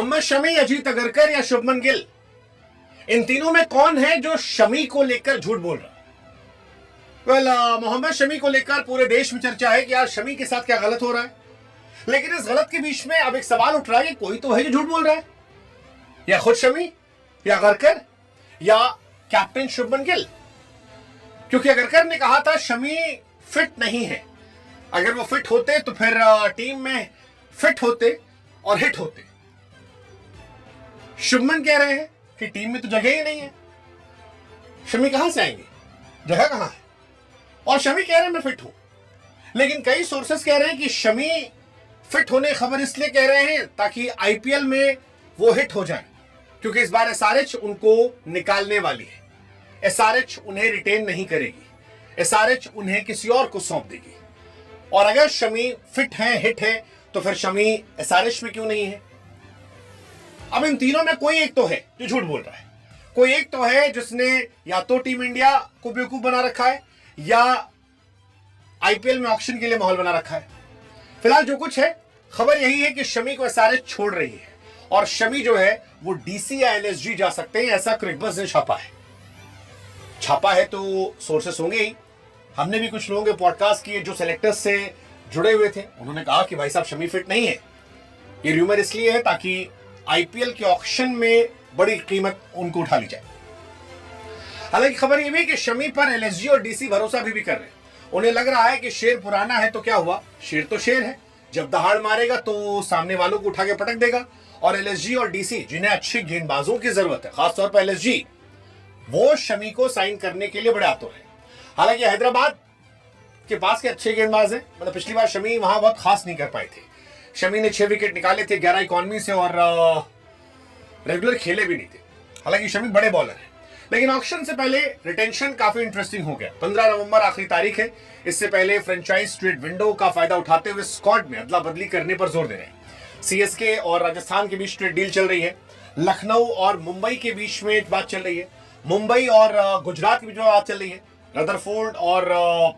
मोहम्मद शमी, अजीत अगरकर या शुभमन गिल, इन तीनों में कौन है जो शमी को लेकर झूठ बोल रहा है? मोहम्मद शमी को लेकर पूरे देश में चर्चा है कि यार शमी के साथ क्या गलत हो रहा है। लेकिन इस गलत के बीच में अब एक सवाल उठ रहा है कि कोई तो है जो झूठ बोल रहा है, या खुद शमी, या अगरकर, या कैप्टन शुभमन गिल। क्योंकि अगरकर ने कहा था शमी फिट नहीं है, अगर वो फिट होते तो फिर टीम में फिट होते और हिट होते। शुभमन कह रहे हैं कि टीम में तो जगह ही नहीं है, शमी कहां से आएंगे, जगह कहां है। और शमी कह रहे हैं मैं फिट हूं, लेकिन कई सोर्सेस कह रहे हैं कि शमी फिट होने खबर इसलिए कह रहे हैं ताकि आईपीएल में वो हिट हो जाए, क्योंकि इस बार एसआरएच उनको निकालने वाली है। एसआरएच उन्हें रिटेन नहीं करेगी, एसआरएच उन्हें किसी और को सौंप देगी। और अगर शमी फिट है, हिट है, तो फिर शमी एसआरएच में क्यों नहीं है? अब इन तीनों में कोई एक तो है जो झूठ बोल रहा है, कोई एक तो है जिसने या तो टीम इंडिया को बेवकूफ बना रखा है या आईपीएल में ऑक्शन के लिए माहौल बना रखा है। फिलहाल जो कुछ है, खबर यही है कि शमी को एसआरएच छोड़ रही है और शमी जो है वो डीसी या एलएसजी जा सकते हैं, ऐसा क्रिकबज़ ने छापा है तो सोर्सेस होंगे ही। हमने भी कुछ लोगों के पॉडकास्ट किए जो सेलेक्टर्स से जुड़े हुए थे, उन्होंने कहा कि भाई साहब शमी फिट नहीं है। ये र्यूमर इसलिए है ताकि आईपीएल के ऑक्शन में बड़ी कीमत उनको उठा ली जाए। हालांकि खबर यह भी है कि शमी पर एलएसजी और डीसी भरोसा भी कर रहे हैं। उन्हें लग रहा है कि शेर पुराना है तो क्या हुआ, शेर तो शेर है, जब दहाड़ मारेगा तो सामने वालों को उठा के पटक देगा। और एलएसजी और डीसी, जिन्हें अच्छे गेंदबाजों की जरूरत है, खासतौर पर एलएसजी, वो शमी को साइन करने के लिए बड़े आतुर हैं। हालांकि हैदराबाद के पास के अच्छे गेंदबाज हैं, मतलब पिछली बार शमी वहां बहुत खास नहीं कर पाए थे। शमी ने 6 विकेट निकाले थे 11 इकॉनमी से और रेगुलर खेले भी नहीं थे। हालांकि शमी बड़े बॉलर हैं, लेकिन ऑक्शन से पहले रिटेंशन काफी इंटरेस्टिंग हो गया। 15 नवंबर आखिरी तारीख है। इससे पहले फ्रेंचाइज ट्रेड विंडो का फायदा उठाते हुए स्क्वाड में अदला बदली करने पर जोर दे रहे हैं। सीएसके और राजस्थान के बीच ट्रेड डील चल रही है, लखनऊ और मुंबई के बीच में बात चल रही है, मुंबई और गुजरात के बीच में बात चल रही है। रदरफोर्ड और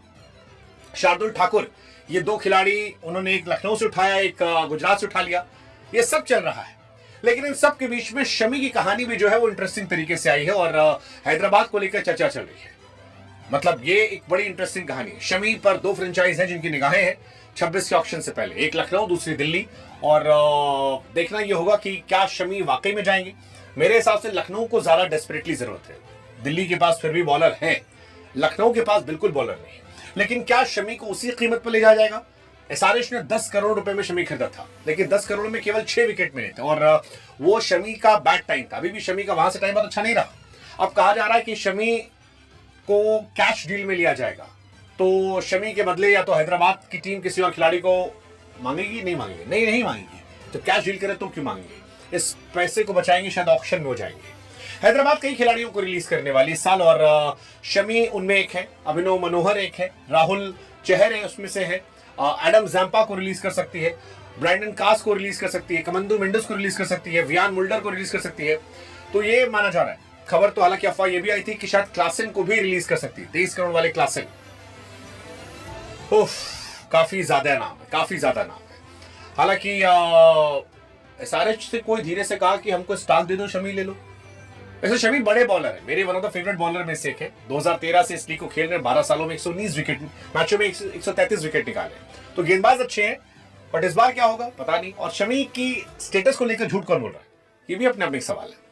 शार्दुल ठाकुर, ये 2 खिलाड़ी उन्होंने एक लखनऊ से उठाया, एक गुजरात से उठा लिया। ये सब चल रहा है, लेकिन इन सब के बीच में शमी की कहानी भी जो है वो इंटरेस्टिंग तरीके से आई है और हैदराबाद को लेकर चर्चा चल रही है। मतलब ये एक बड़ी इंटरेस्टिंग कहानी है। शमी पर 2 फ्रेंचाइज हैं जिनकी निगाहें हैं 26 के ऑक्शन से पहले, एक लखनऊ, दूसरी दिल्ली। और देखना ये होगा कि क्या शमी वाकई में जाएंगे। मेरे हिसाब से लखनऊ को ज्यादा डेस्परेटली जरूरत है। दिल्ली के पास फिर भी बॉलर हैं, लखनऊ के पास बिल्कुल बॉलर नहीं है। लेकिन क्या शमी को उसी कीमत पर ले जाया जाएगा? एसआरएच ने 10 करोड़ रुपए में शमी खरीदा था, लेकिन 10 करोड़ में केवल 6 विकेट मिले थे और वो शमी का बैड टाइम था। अभी भी शमी का वहां से टाइम बहुत अच्छा नहीं रहा। अब कहा जा रहा है कि शमी को कैश डील में लिया जाएगा, तो शमी के बदले या तो हैदराबाद की टीम किसी और खिलाड़ी को मांगेगी, नहीं मांगेगी, नहीं मांगेगी। तो कैश डील करे तो क्यों मांगेंगे? इस पैसे को बचाएंगे, शायद ऑक्शन में हो जाएंगे। हैदराबाद कई खिलाड़ियों को रिलीज करने वाली इस साल और शमी उनमें एक है, अभिनव मनोहर एक है, राहुल चहर है उसमें से है, एडम जैम्पा को रिलीज कर सकती है, ब्रांडन कास को रिलीज कर सकती है, कमंदू मेंडिस को रिलीज कर सकती है, वियान मुल्डर को रिलीज कर सकती है। तो ये माना जा रहा है। खबर तो हालांकि अफवाह ये भी आई थी कि शायद क्लासन को भी रिलीज कर सकती है, 23 करोड़ वाले क्लासन। काफी ज्यादा नाम है, काफी ज्यादा नाम है। हालांकि एसआरएच से कोई धीरे से कहा कि हमको स्टॉक दे दो, शमी ले लो। वैसे शमी बड़े बॉलर है, मेरे one of the favourite bowler में से एक है। 2013 से इस लीग को खेल रहे हैं, 12 सालों में 119 विकेट, मैचों में 133 विकेट निकाले। तो गेंदबाज अच्छे हैं, बट इस बार क्या होगा पता नहीं। और शमी की स्टेटस को लेकर झूठ कौन बोल रहा है, ये भी अपने आप में एक सवाल है।